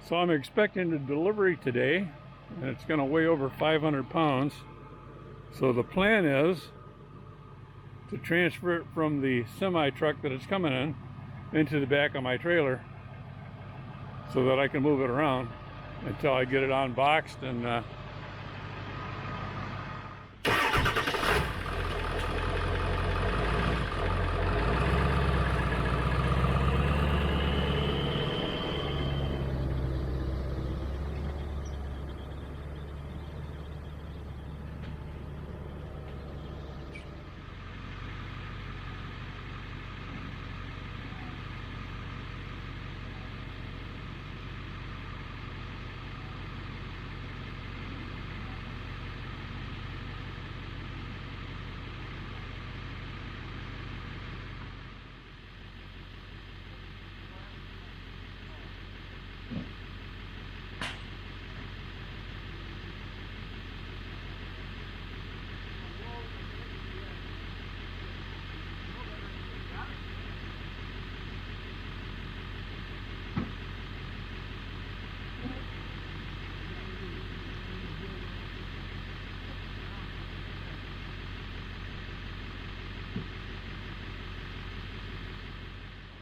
So I'm expecting a delivery today, and it's going to weigh over 500 pounds. So the plan is to transfer it from the semi truck that it's coming in into the back of my trailer so that I can move it around until I get it unboxed and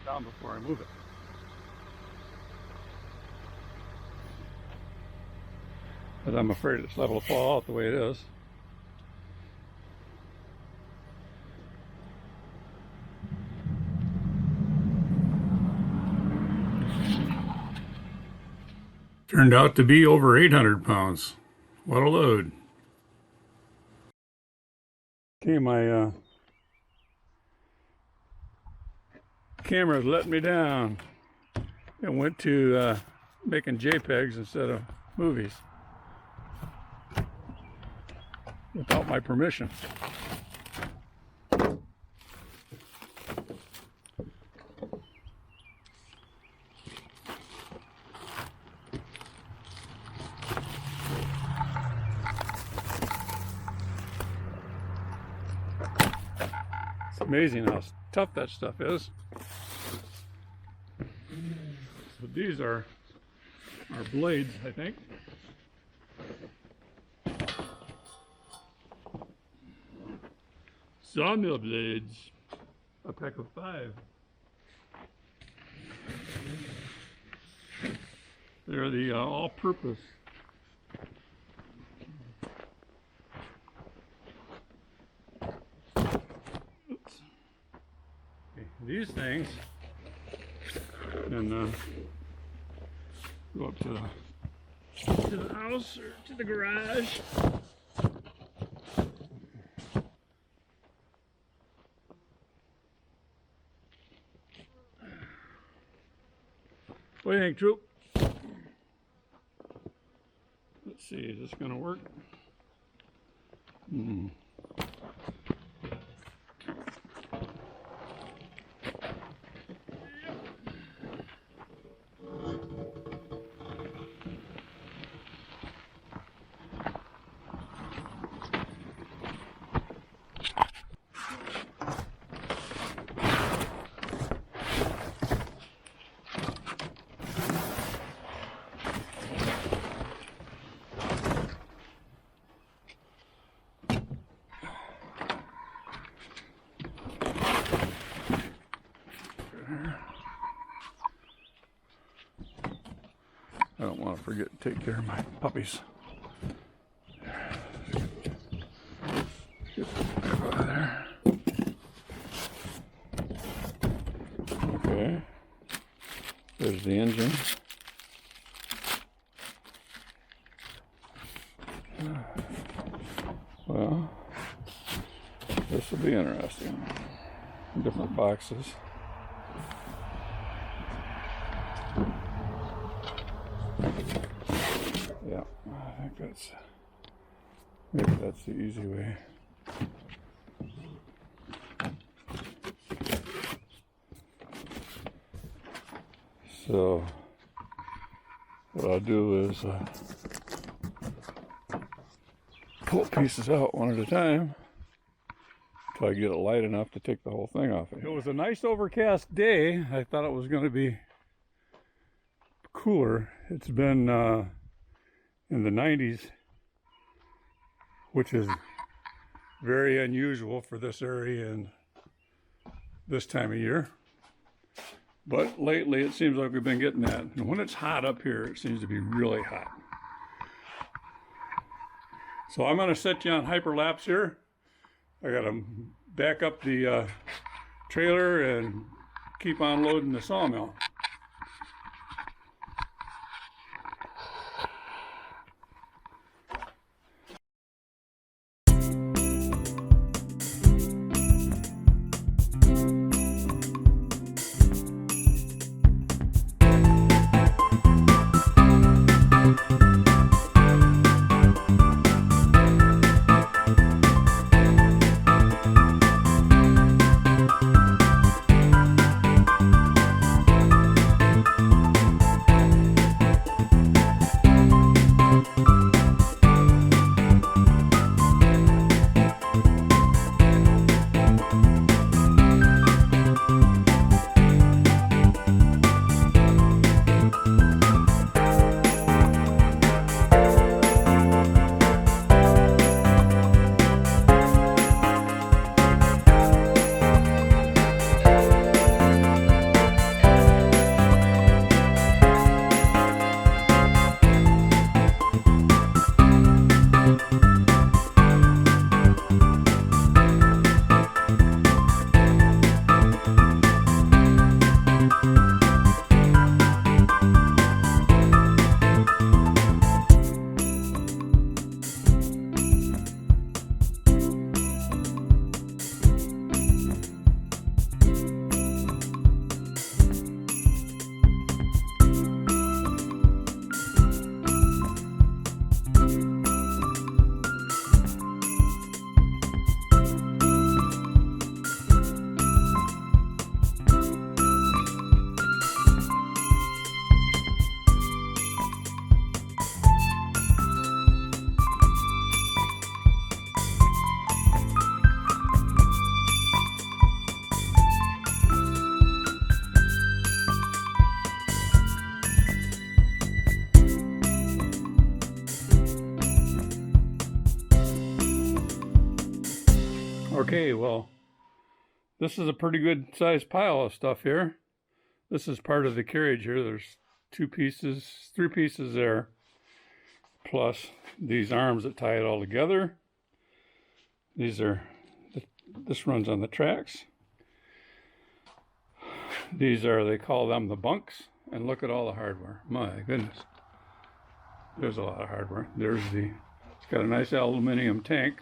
down before I move it. But I'm afraid it's liable to fall out the way it is. Turned out to be over 800 pounds. What a load. Okay, my camera's letting me down. It went to making JPEGs instead of movies without my permission. It's amazing how tough that stuff is. So these are our blades, I think. Sawmill blades, a pack of 5. They're the all-purpose. Oops. Okay, these things and go up to the house or to the garage. What do you think, Troop? Let's see, is this going to work? I don't want to forget to take care of my puppies. Get out of there. Okay. There's the engine. Well, this will be interesting. Different boxes. Yeah, I think maybe that's the easy way. So what I'll do is pull pieces out one at a time until I get it light enough to take the whole thing off. It was a nice overcast day. I thought it was going to be cooler. it's been in the 90s, which is very unusual for this area and this time of year. But lately it seems like we've been getting that. And when it's hot up here, it seems to be really hot. So I'm going to set you on hyperlapse here. I got to back up the trailer and keep on loading the sawmill. Okay, well, this is a pretty good sized pile of stuff here. This is part of the carriage here. There's 3 pieces there, plus these arms that tie it all together. This runs on the tracks. They call them the bunks, and look at all the hardware. My goodness. There's a lot of hardware. It's got a nice aluminum tank.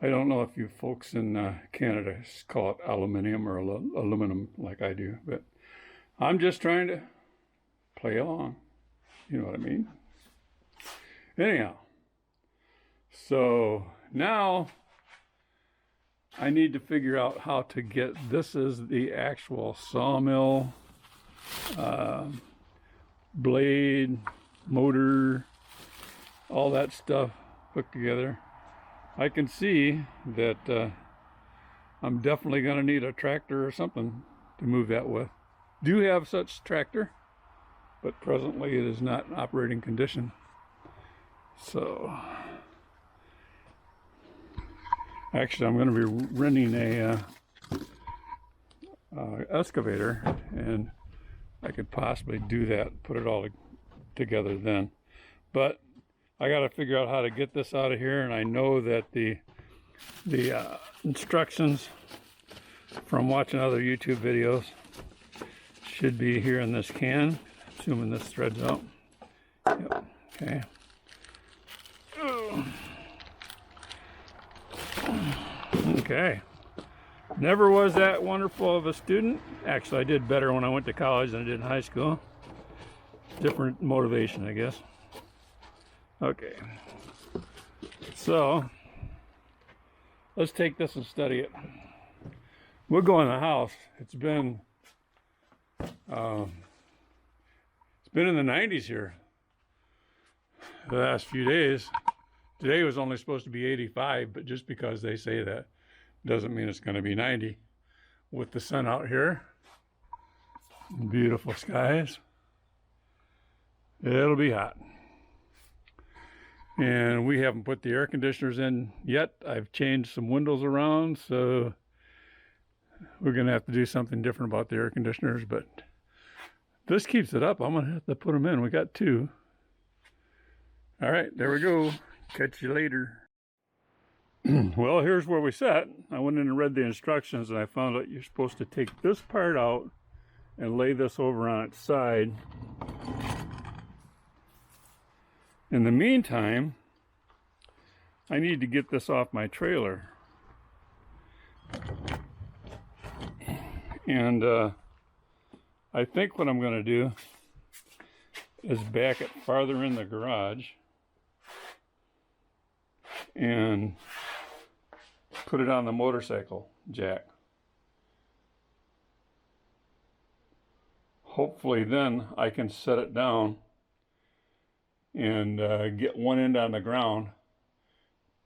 I don't know if you folks in Canada call it aluminium or aluminum like I do, but I'm just trying to play along. You know what I mean? Anyhow, so now I need to figure out how to get, this is the actual sawmill, blade, motor, all that stuff hooked together. I can see that I'm definitely going to need a tractor or something to move that with. Do have such tractor, but presently it is not in operating condition. So, actually I'm going to be renting a excavator, and I could possibly do that, put it all together then. But I got to figure out how to get this out of here, and I know that the instructions from watching other YouTube videos should be here in this can, assuming this threads out. Yep. Okay. Okay. Never was that wonderful of a student. Actually, I did better when I went to college than I did in high school. Different motivation, I guess. Okay, so let's take this and study it. We'll go in the house. It's been in the 90s here the last few days. Today was only supposed to be 85, but just because they say that doesn't mean it's going to be 90. With the sun out here, Beautiful skies. It'll be hot. And we haven't put the air conditioners in yet. I've changed some windows around, so we're going to have to do something different about the air conditioners, but this keeps it up. I'm going to have to put them in. We got 2. All right, there we go. Catch you later. Well, here's where we sat. I went in and read the instructions, and I found out you're supposed to take this part out and lay this over on its side. In the meantime, I need to get this off my trailer. And I think what I'm going to do is back it farther in the garage and put it on the motorcycle jack. Hopefully then I can set it down and get one end on the ground,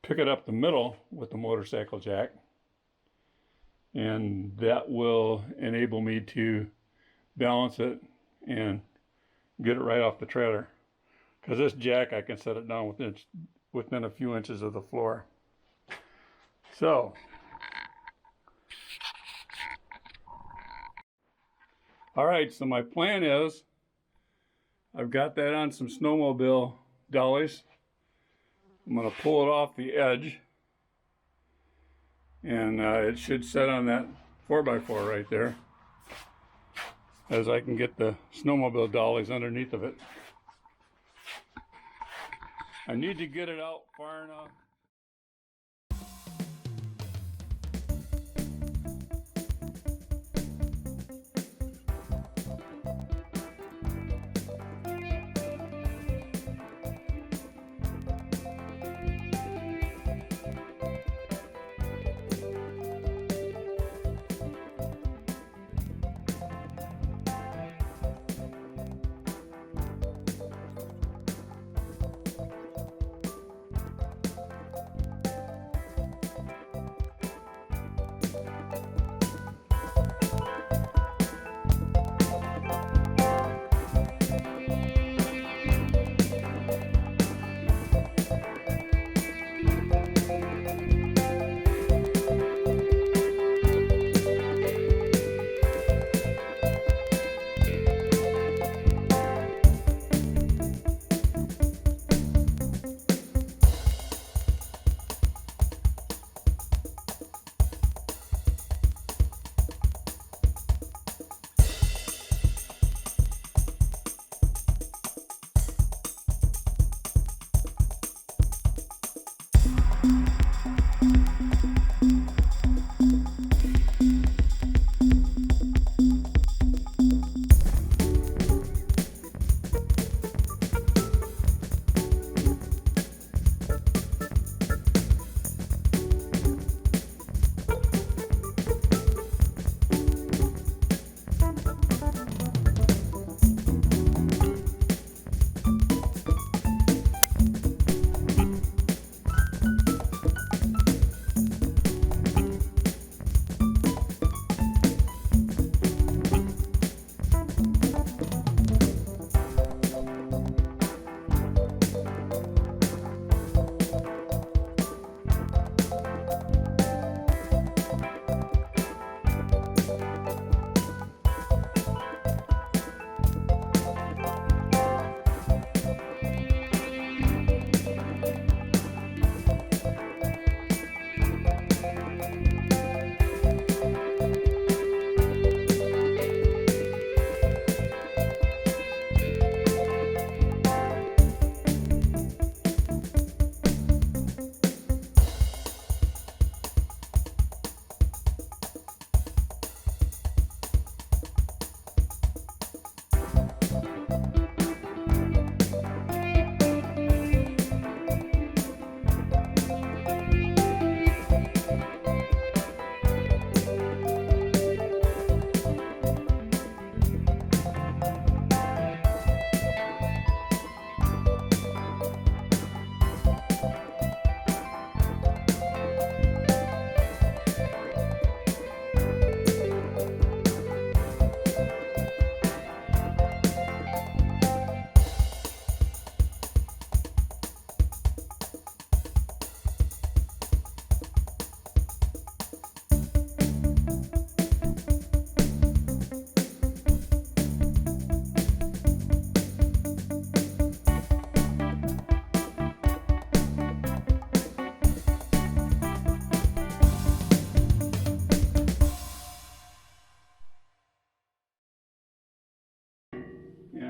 pick it up the middle with the motorcycle jack, and that will enable me to balance it and get it right off the trailer. Because this jack, I can set it down within a few inches of the floor. So, all right, so my plan is, I've got that on some snowmobile dollies. I'm going to pull it off the edge, and it should set on that 4x4 right there, as I can get the snowmobile dollies underneath of it. I need to get it out far enough.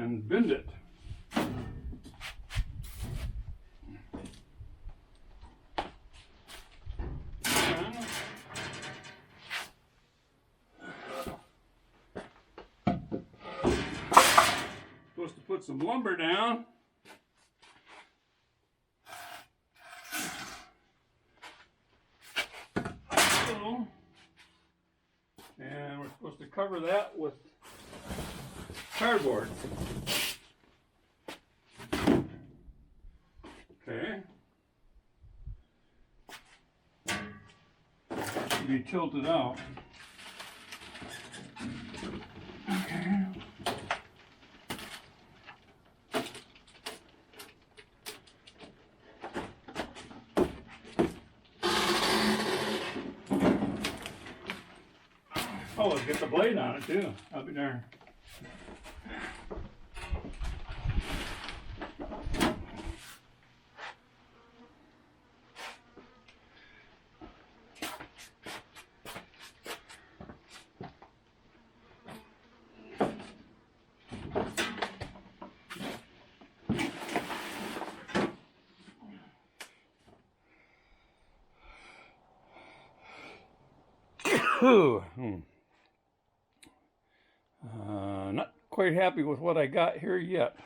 and bend it. Supposed to put some lumber down. And we're supposed to cover that with cardboard. Okay. Be tilted out. Okay. Oh, let's get the blade on it too. I'll be darned. Not quite happy with what I got here yet.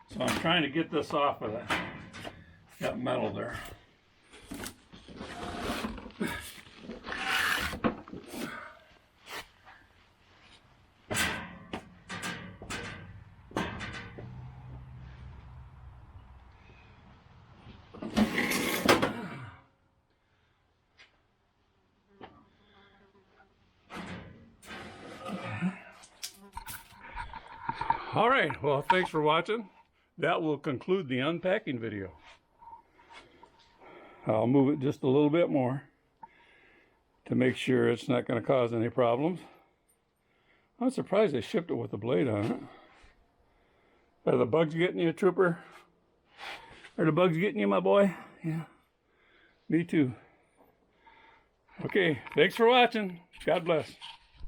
So I'm trying to get this off of that. Got metal there. All right, well, thanks for watching. That will conclude the unpacking video. I'll move it just a little bit more to make sure it's not going to cause any problems. I'm surprised they shipped it with the blade on it. Are the bugs getting you, Trooper? Are the bugs getting you, my boy? Yeah, me too. Okay, thanks for watching. God bless.